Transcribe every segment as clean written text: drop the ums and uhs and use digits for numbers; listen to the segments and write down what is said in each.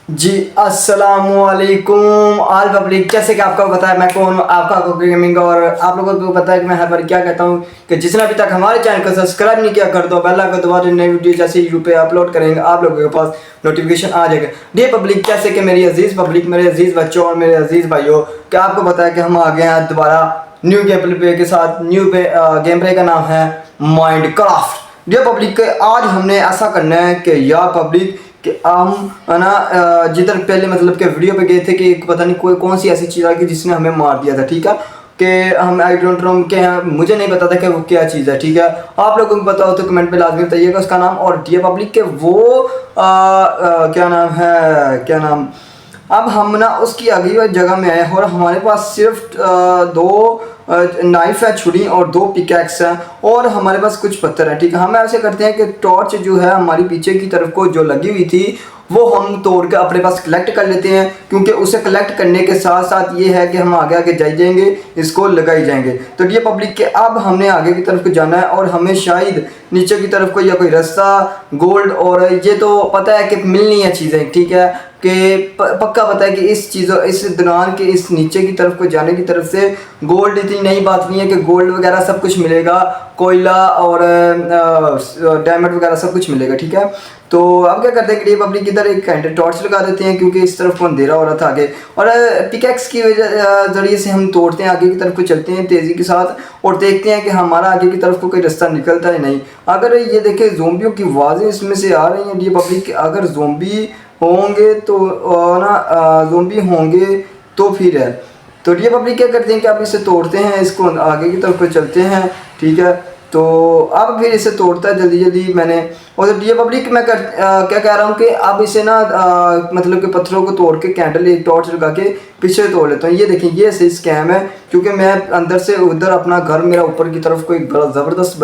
जी अस्सलामुअलैकुम आल पब्लिक। जैसे कि आपको पता है मैं कौन हूँ, आपका कुकी गेमिंग। और आप लोगों को पता है कि मैं हर बार क्या कहता हूँ कि जिसने अभी तक हमारे चैनल को सब्सक्राइब नहीं किया कर दो, बेल आइकन दबा दो। नई वीडियो जैसे यूट्यूब पे अपलोड करेंगे आप लोगों के पास नोटिफिकेशन आ जाएगा। डियर पब्लिक, जैसे कि मेरी अजीज़ पब्लिक, मेरे अजीज़ बच्चों और मेरे अजीज़ भाइयों, क्या आपको पता है कि हम आ गए हैं दोबारा न्यू गेम प्ले के साथ। गेम प्ले का नाम है माइनक्राफ्ट। डियर पब्लिक, आज हमने ऐसा करना है कि यार पब्लिक कि हम है ना जिधर पहले मतलब के वीडियो पे गए थे कि पता नहीं कोई कौन सी ऐसी चीज़ आई कि जिसने हमें मार दिया था। ठीक है कि हम आई डोंट नो के हैं, मुझे नहीं पता था कि वो क्या चीज़ है। ठीक है, आप लोगों को पता हो तो कमेंट पे लाजमी बताइएगा उसका नाम। और डियर पब्लिक के वो क्या नाम है, क्या नाम, अब हम ना उसकी अगली जगह में आए और हमारे पास सिर्फ दो नाइफ है, छुरी और दो पिकैक्स हैं और हमारे पास कुछ पत्थर है। ठीक है, हम ऐसे करते हैं कि टॉर्च जो है हमारी पीछे की तरफ को जो लगी हुई थी वो हम तोड़ के अपने पास कलेक्ट कर लेते हैं, क्योंकि उसे कलेक्ट करने के साथ साथ ये है कि हम आगे आगे जाएंगे, इसको लगाई जाएंगे। तो ये पब्लिक के अब हमने आगे की तरफ को जाना है और हमें शायद नीचे की तरफ को या कोई रास्ता गोल्ड, और ये तो पता है कि मिलनी है चीज़ें। ठीक है कि पक्का पता है कि इस चीज़ों इस दौरान के इस नीचे की तरफ को जाने की तरफ से गोल्ड इतनी नई बात नहीं है कि गोल्ड वगैरह सब कुछ मिलेगा, कोयला और डायमंड वगैरह सब कुछ मिलेगा। ठीक है, तो अब क्या करते हैं कि पब्लिक इधर एक कैंडल टॉर्च लगा देते हैं, क्योंकि इस तरफ को अंधेरा हो रहा था आगे, और पिकैक्स की वजह जरिए से हम तोड़ते हैं, आगे की तरफ को चलते हैं तेज़ी के साथ और देखते हैं कि हमारा आगे की तरफ को कोई रास्ता निकलता है नहीं। अगर ये देखें जोम्बियों की आवाज़ें इसमें से आ रही हैं ये पब्लिक, अगर जोम्बी होंगे तो जोम्बी होंगे तो फिर है। तो ये पब्लिक क्या करते हैं कि आप इसे तोड़ते हैं, इसको आगे की तरफ को चलते हैं। ठीक है, तो अब फिर इसे तोड़ता है जल्दी जल्दी मैंने। और ये पब्लिक मैं क्या कह रहा हूँ कि अब इसे ना मतलब कि पत्थरों को तोड़ के कैंडल एक टॉर्च लगा के पीछे तोड़ लेता हूँ। ये देखें, ये सही स्कैम है, क्योंकि मैं अंदर से उधर अपना घर मेरा ऊपर की तरफ को एक बड़ा ज़बरदस्त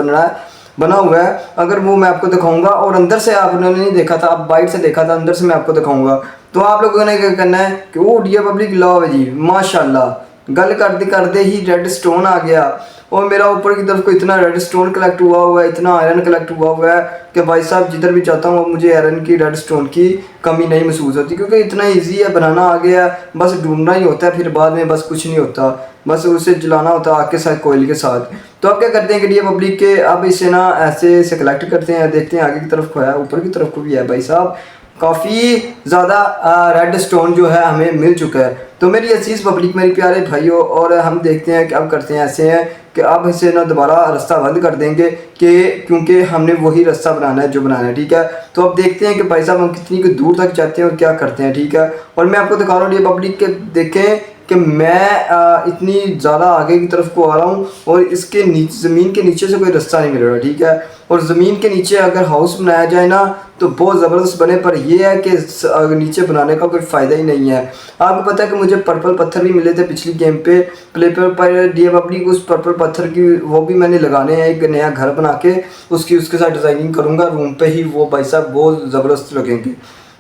बना हुआ है। अगर वो मैं आपको दिखाऊंगा, और अंदर से आपने नहीं देखा था, आप बाइट से देखा था, अंदर से मैं आपको दिखाऊंगा। तो आप लोगों ने क्या करना है कि वो डियर पब्लिक लाओ जी, माशाल्लाह गल कर दे ही रेड स्टोन आ गया। और मेरा ऊपर की तरफ को इतना रेड स्टोन कलेक्ट हुआ है, इतना आयरन कलेक्ट हुआ है कि भाई साहब जिधर भी जाता हूँ मुझे आयरन की रेड स्टोन की कमी नहीं महसूस होती, क्योंकि इतना इजी है, बनाना आ गया, बस ढूंढना ही होता है, फिर बाद में बस कुछ नहीं होता, बस उसे जलाना होता है आग के साथ, कोयल के साथ। तो अब क्या करते हैं कि ये पब्लिक के अब इसे ना ऐसे कलेक्ट करते हैं, देखते हैं आगे की तरफ को है, ऊपर की तरफ को भी है। भाई साहब काफ़ी ज़्यादा रेड स्टोन जो है हमें मिल चुका है। तो मेरी अजीज़ पब्लिक, मेरे प्यारे भाइयों, और हम देखते हैं कि अब करते हैं ऐसे हैं कि अब इसे ना दोबारा रास्ता बंद कर देंगे, कि क्योंकि हमने वही रास्ता बनाना है जो बनाना है। ठीक है, तो अब देखते हैं कि भाई साहब हम कितनी दूर तक जाते हैं और क्या करते हैं। ठीक है, और मैं आपको दिखा रहा हूँ ये पब्लिक के, देखें कि मैं इतनी ज़्यादा आगे की तरफ को आ रहा हूँ और इसके नीचे ज़मीन के नीचे से कोई रास्ता नहीं मिल रहा। ठीक है, और ज़मीन के नीचे अगर हाउस बनाया जाए ना तो बहुत ज़बरदस्त बने, पर यह है कि नीचे बनाने का कोई फ़ायदा ही नहीं है। आपको पता है कि मुझे पर्पल पत्थर भी मिले थे पिछली गेम पे प्ले पर डी पब्लिक, उस पर्पल पत्थर की वो भी मैंने लगाने हैं, एक नया घर बना के उसके साथ डिज़ाइनिंग करूँगा रूम पे ही, वो भाई साहब बहुत ज़बरदस्त लगेंगे।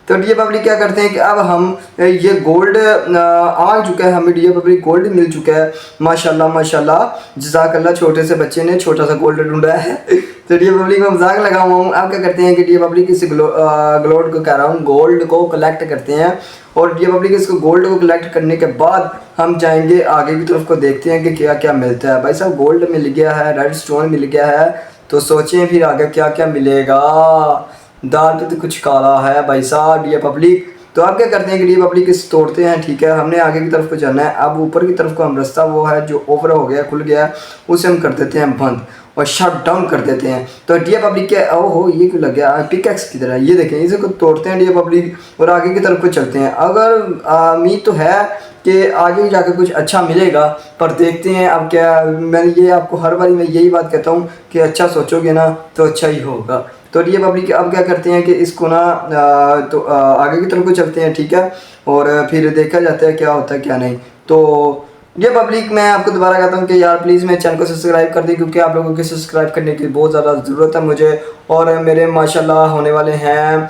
तो डी पब्लिक क्या करते हैं कि अब हम ये गोल्ड आ चुका है, हमें डी पब्लिक गोल्ड मिल चुका है, माशाल्लाह माशाल्लाह, जज़ाकल्लाह। छोटे से बच्चे ने छोटा सा गोल्ड ढूंढा है। तो डी पब्लिक में मजाक लगा हुआ हूँ। अब क्या करते हैं कि डी पब्लिक इस ग्लोड को कह रहा हूँ, गोल्ड को कलेक्ट करते हैं, और डी पब्लिक इसको गोल्ड को कलेक्ट करने के बाद हम जाएंगे आगे की तरफ को, देखते हैं कि क्या क्या मिलता है। भाई साहब गोल्ड मिल गया है, रेड स्टोन मिल गया है, तो सोचें फिर आगे क्या क्या मिलेगा। दाल पे तो कुछ काला है भाई साहब ये पब्लिक। तो आप क्या करते हैं कि ये पब्लिक इस तोड़ते हैं। ठीक है, हमने आगे की तरफ को जाना है। अब ऊपर की तरफ को हम रास्ता वो है जो ओवर हो गया, खुल गया, उसे हम कर देते हैं बंद और शट डाउन कर देते हैं। तो डी पब्लिक के ओहो ये क्यों लग गया पिकैक्स की तरह, ये देखें, इसे को तोड़ते हैं डी पब्लिक और आगे की तरफ को चलते हैं। अगर उम्मीद तो है कि आगे जाकर कुछ अच्छा मिलेगा, पर देखते हैं अब क्या। मैं ये आपको हर बारी मैं यही बात कहता हूँ कि अच्छा सोचोगे ना तो अच्छा ही होगा। तो ये पब्लिक अब क्या करते हैं कि इसको ना आगे की तरफ को चलते हैं। ठीक है, और फिर देखा जाता है क्या होता है क्या नहीं। तो ये पब्लिक मैं आपको दोबारा कहता हूँ कि यार प्लीज़ मेरे चैनल को सब्सक्राइब कर दें, क्योंकि आप लोगों के सब्सक्राइब करने की बहुत ज़्यादा ज़रूरत है मुझे। और मेरे माशाल्लाह होने वाले हैं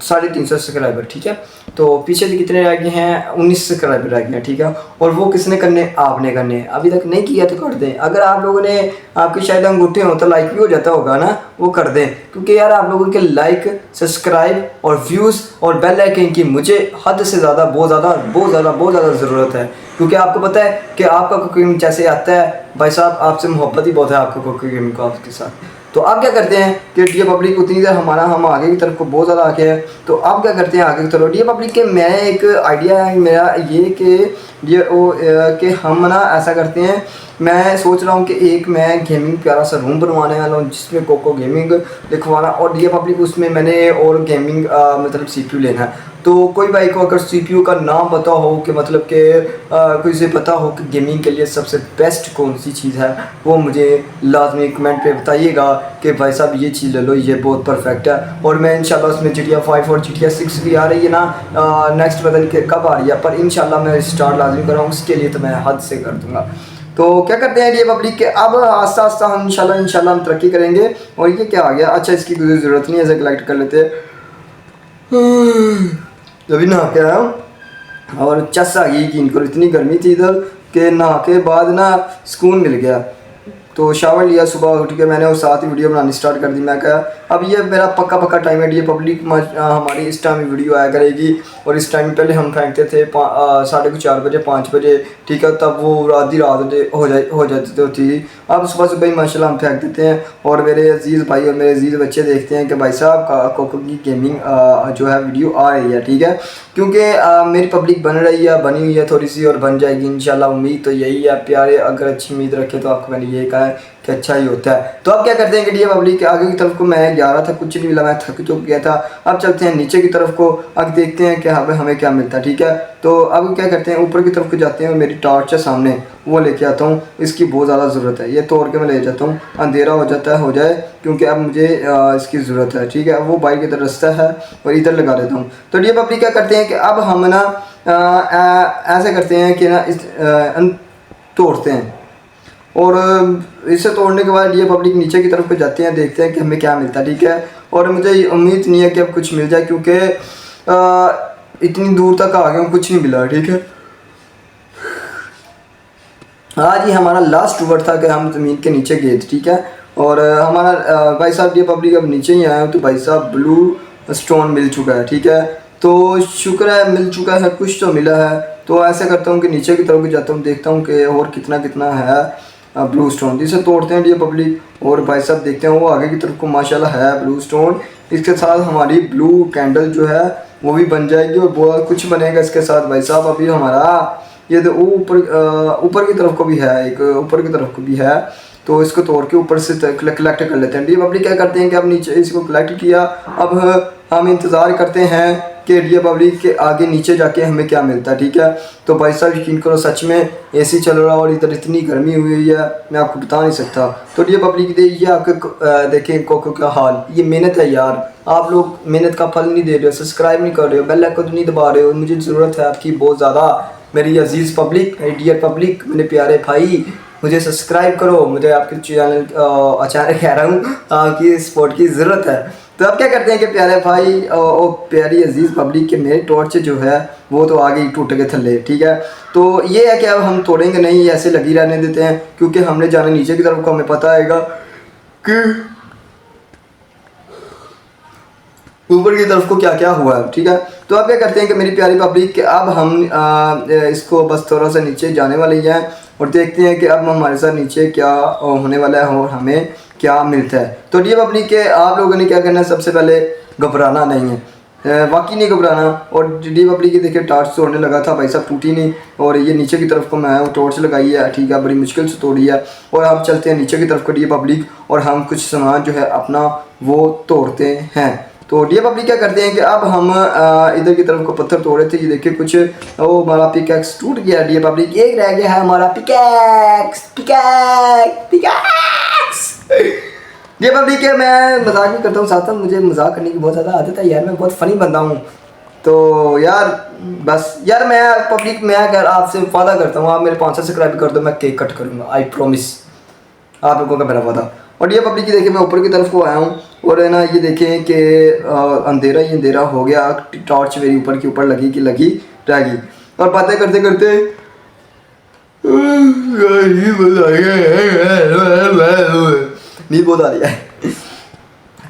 350 सब्सक्राइबर, ठीक है। तो पीछे से कितने रह गए हैं, 19 सब्सक्राइबर रह गए हैं, ठीक है। और वो किसने करने, आपने करने। अभी तक नहीं किया तो कर दें। अगर आप लोगों ने, आपके शायद अंगूठे हो तो लाइक भी हो जाता होगा ना, वो कर दें। क्योंकि यार आप लोगों के लाइक, सब्सक्राइब और व्यूज़ और बेल आइकन की मुझे हद से ज़्यादा बहुत ज़्यादा ज़रूरत है। क्योंकि आपको पता है कि आपका कुकिंग जैसे आता है भाई साहब, आपसे मोहब्बत ही बहुत है आपको कुकिंग को आपके साथ। तो आप क्या करते हैं कि डी पब्लिक उतनी देर हम आगे की तरफ को बहुत ज़्यादा आगे हैं, तो आप क्या करते हैं आगे की तरफ डी पब्लिक के। मैं एक आइडिया है मेरा ये कि ये कि हम ना ऐसा करते हैं, मैं सोच रहा हूँ कि एक मैं गेमिंग प्यारा सा रूम बनवाने वाला हूँ जिसमें कोको गेमिंग लिखवाना, और डी पब्लिक उसमें मैंने और गेमिंग मतलब CPU लेना है। तो कोई भाई को अगर CPU का नाम पता हो कि मतलब कि कोई से पता हो कि गेमिंग के लिए सबसे बेस्ट कौन सी चीज़ है, वो मुझे लाजमी कमेंट पे बताइएगा कि भाई साहब ये चीज़ ले लो, ये बहुत परफेक्ट है। और मैं इंशाल्लाह उसमें GTA 5 और GTA 6 भी आ रही है ना, नेक्स्ट पता नहीं कब आ रही है, पर इंशाल्लाह मैं स्टार्ट लाजमी कर रहा हूँ, उसके लिए तो मैं हद से कर दूँगा। तो क्या करते हैं ये पब्लिक के, अब आस्ता आस्ता हम इंशाल्लाह हम तरक्की करेंगे। और ये क्या आ गया, अच्छा इसकी कोई ज़रूरत नहीं है, ऐसे कलेक्ट कर लेते हैं। अभी नहा के आया हूँ और चस आ गई कि इनको, इतनी गर्मी थी इधर कि नहा के बाद ना सुकून मिल गया। तो शावर लिया सुबह उठ के मैंने, और साथ ही वीडियो बनानी स्टार्ट कर दी। मैं कहा अब ये मेरा पक्का टाइम है, ये पब्लिक हमारी इस टाइम वीडियो आया करेगी। और इस टाइम पहले हम फेंकते थे 4:30 बजे 5 बजे, ठीक है, तब वो आधी रात हो जाती थी। अब सुबह सुबह ही माशाल्लाह हम फेंक देते हैं। और मेरे अजीज़ भाई और मेरे अजीज़ बच्चे देखते हैं कि भाई साहब का कोको की गेमिंग जो है वीडियो आ रही है, ठीक है। क्योंकि मेरी पब्लिक बन रही है, बनी हुई है थोड़ी सी, और बन जाएगी इंशाल्लाह। उम्मीद तो यही है प्यारे, अगर अच्छी उम्मीद रखे तो आपको मैंने ये कहा है कि अच्छा ही होता है। तो अब क्या करते हैं कि ये पब्लिक के आगे की तरफ को मैं जा रहा था, कुछ नहीं मिला, मैं थक चुक गया था। अब चलते हैं नीचे की तरफ को, अब देखते हैं कि यहाँ पे हमें क्या मिलता है, ठीक है। तो अब क्या करते हैं, ऊपर की तरफ को जाते हैं, और मेरी टॉर्च है सामने, वो लेके आता हूँ, इसकी बहुत ज़्यादा ज़रूरत है। ये तोड़ के मैं ले जाता हूँ, अंधेरा हो जाता है हो जाए, क्योंकि अब मुझे इसकी ज़रूरत है, ठीक है। अब वो बाइक की तरफ रास्ता है और इधर लगा देता हूँ। तो ये पब्लिक क्या करते हैं कि अब हम ना ऐसे करते हैं कि ना इस तोड़ते हैं, और इसे तोड़ने के बाद ये पब्लिक नीचे की तरफ को जाते हैं, देखते हैं कि हमें क्या मिलता है, ठीक है। और मुझे उम्मीद नहीं है कि अब कुछ मिल जाए, क्योंकि इतनी दूर तक आ गए हूँ, कुछ नहीं मिला, ठीक है। आज ही हमारा लास्ट वर्ड था कि हम ज़मीन के नीचे गए थे, ठीक है। और हमारा भाई साहब ये पब्लिक अब नीचे ही आया, तो भाई साहब ब्लू स्टोन मिल चुका है, ठीक है। तो शुक्र है मिल चुका है, कुछ तो मिला है। तो ऐसे करता हूँ कि नीचे की तरफ जाता हूँ, देखता हूँ कि और कितना कितना है ब्लू स्टोन, जिसे तोड़ते हैं ये पब्लिक। और भाई साहब देखते हैं वो आगे की तरफ को माशाल्लाह है ब्लू स्टोन। इसके साथ हमारी ब्लू कैंडल जो है वो भी बन जाएगी, और बहुत कुछ बनेगा इसके साथ भाई साहब। अभी हमारा ये तो ऊपर की तरफ को भी है, एक ऊपर की तरफ को भी है। तो इसको तोड़ के ऊपर से कलेक्ट कर लेते हैं। डी पब्लिक क्या करते हैं कि अब नीचे इसको कलेक्ट किया, अब हम इंतज़ार करते हैं कि डी पब्लिक के आगे नीचे जाके हमें क्या मिलता है, ठीक है। तो भाई साहब यकीन करो, सच में AC चल रहा और इधर इतनी गर्मी हुई है, मैं आपको बता नहीं सकता। तो डी पब्लिक ये आपके देखें कोको का हाल, ये मेहनत है यार, आप लोग मेहनत का फल नहीं दे रहे हो, सब्सक्राइब नहीं कर रहे हो, बेल आइकन नहीं दबा रहे हो। मुझे ज़रूरत है आपकी बहुत ज़्यादा, मेरी अजीज़ पब्लिक, डियर पब्लिक, मेरे प्यारे भाई, मुझे सब्सक्राइब करो, मुझे आपके चैनल अचानक कह रहा हूँ आपकी सपोर्ट की ज़रूरत है। तो अब क्या करते हैं कि प्यारे भाई और प्यारी अजीज़ पब्लिक के मेरे टॉर्च जो है वो तो आगे ही टूट के थल्ले, ठीक है। तो ये है कि अब हम तोड़ेंगे नहीं, ऐसे लगी रहने देते हैं, क्योंकि हमने जाना नीचे की तरफ को, हमें पता आएगा कि ऊपर की तरफ को क्या क्या हुआ है, ठीक है। तो अब क्या करते हैं कि मेरी प्यारी पब्लिक के अब हम इसको बस थोड़ा सा नीचे जाने वाले ही हैं, और देखते हैं कि अब हमारे साथ नीचे क्या होने वाला है और हमें क्या मिलता है। तो ये पब्लिक के आप लोगों ने क्या करना है, सबसे पहले घबराना नहीं है, वाकई नहीं घबराना। और डी पब्लिक की देखिए टॉर्च तोड़ने लगा था भाई साहब, टूटी नहीं। और ये नीचे की तरफ को मैं वो टॉर्च लगाई है, ठीक है, बड़ी मुश्किल से तोड़ी है। और हम चलते हैं नीचे की तरफ को डी पब्लिक, और हम कुछ सामान जो है अपना वो तोड़ते हैं। तो डी पब्लिक क्या करते हैं कि अब हम इधर की तरफ को पत्थर तोड़े थे, ये देखिए कुछ वो हमारा पिकैक्स टूट गया। डी पब्लिक एक रह गया है हमारा पिकैक्स ये पब्लिक है। मैं मजाक भी करता हूँ साथ साथ, मुझे मजाक करने की बहुत ज़्यादा आदत है यार, मैं बहुत फ़नी बंदा हूँ। तो यार बस यार मैं पब्लिक मैं अगर आपसे वादा करता हूँ आप मेरे 500 सब्सक्राइब कर दो, मैं केक कट करूँगा, आई प्रॉमिस, आप लोगों का मेरा वादा। और ये पब्लिक की देखिए मैं ऊपर की तरफ को आया हूँ और है ना ये देखें कि अंधेरा ही अंधेरा हो गया, टॉर्च मेरी ऊपर के ऊपर लगी कि लगी रह गई। और बातें करते करते नींद बहुत आ रही है।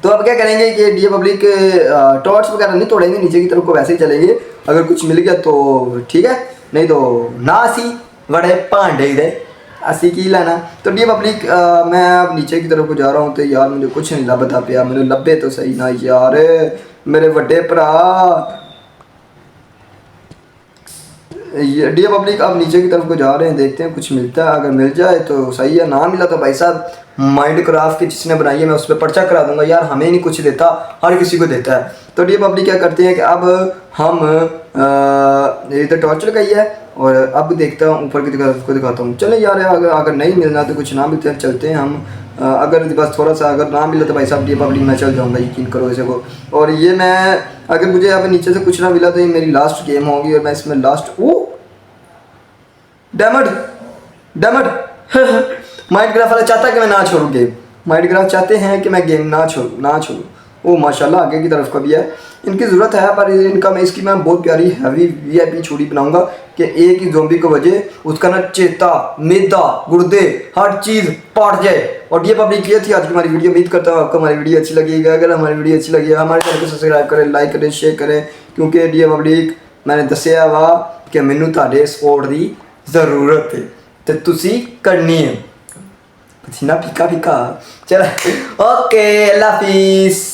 तो अब क्या करेंगे कि डी पब्लिक टॉर्च वगैरह नहीं तोड़ेंगे, नीचे की तरफ को वैसे ही चलेंगे, अगर कुछ मिल गया तो ठीक है, नहीं तो ना सी बड़े भांडे ही रहे असी की लेना। तो डी पब्लिक मैं अब नीचे की तरफ को जा रहा हूँ तो यार मुझे कुछ नहीं लभदा पिया, मैंने लभे तो सही ना यार मेरे बड़े भरा। डी पब्लिक अब नीचे की तरफ को जा रहे हैं, देखते हैं कुछ मिलता है, अगर मिल जाए तो सही है, ना मिला तो भाई साहब माइंड क्राफ्ट की जिसने बनाई है मैं उस पर पर्चा करा दूंगा यार, हमें नहीं कुछ देता हर किसी को देता है। तो डी पब्लिक क्या करते हैं कि अब हम इधर टॉर्च लगाई है और अब देखता हूँ ऊपर की तरफ को दिखाता हूँ। चले यार अगर नहीं मिलना तो कुछ ना मिलते हैं चलते हैं हम, अगर बस थोड़ा सा अगर ना मिला तो भाई साहब डी पब्लिक मैं चल जाऊँगा, यकीन करो इसे को। और ये मैं अगर मुझे अब नीचे से कुछ ना मिला तो ये मेरी लास्ट गेम होगी और मैं इसमें लास्ट वो डैमड माइनक्राफ्ट वाला चाहता है कि मैं ना छोड़ूँ गेम, माइनक्राफ्ट चाहते हैं कि मैं गेम ना छोड़ूँ। ओ माशाल्लाह आगे की तरफ का भी है, इनकी ज़रूरत है पर इनका मैं इसकी मैं बहुत प्यारी हैवी वीआईपी छुरी बनाऊंगा कि एक ही ज़ोंबी को बजे उसका ना चेता मैदा गुर्दे हर चीज़ पाट जाए। और ये पब्लिक ये थी आज की हमारी वीडियो, उम्मीद करता हूँ आपको हमारी वीडियो अच्छी लगेगी। अगर हमारी वीडियो अच्छी लगी हमारे चैनल को सब्सक्राइब करें, लाइक करें, शेयर करें, क्योंकि डी पब्लिक मैंने दसिया वा कि मैनू तुहाडे सपोर्ट की ज़रूरत है तो तुसी करनी है। पसीना फीका फीका चल ओके अल्लाह हाफिज़।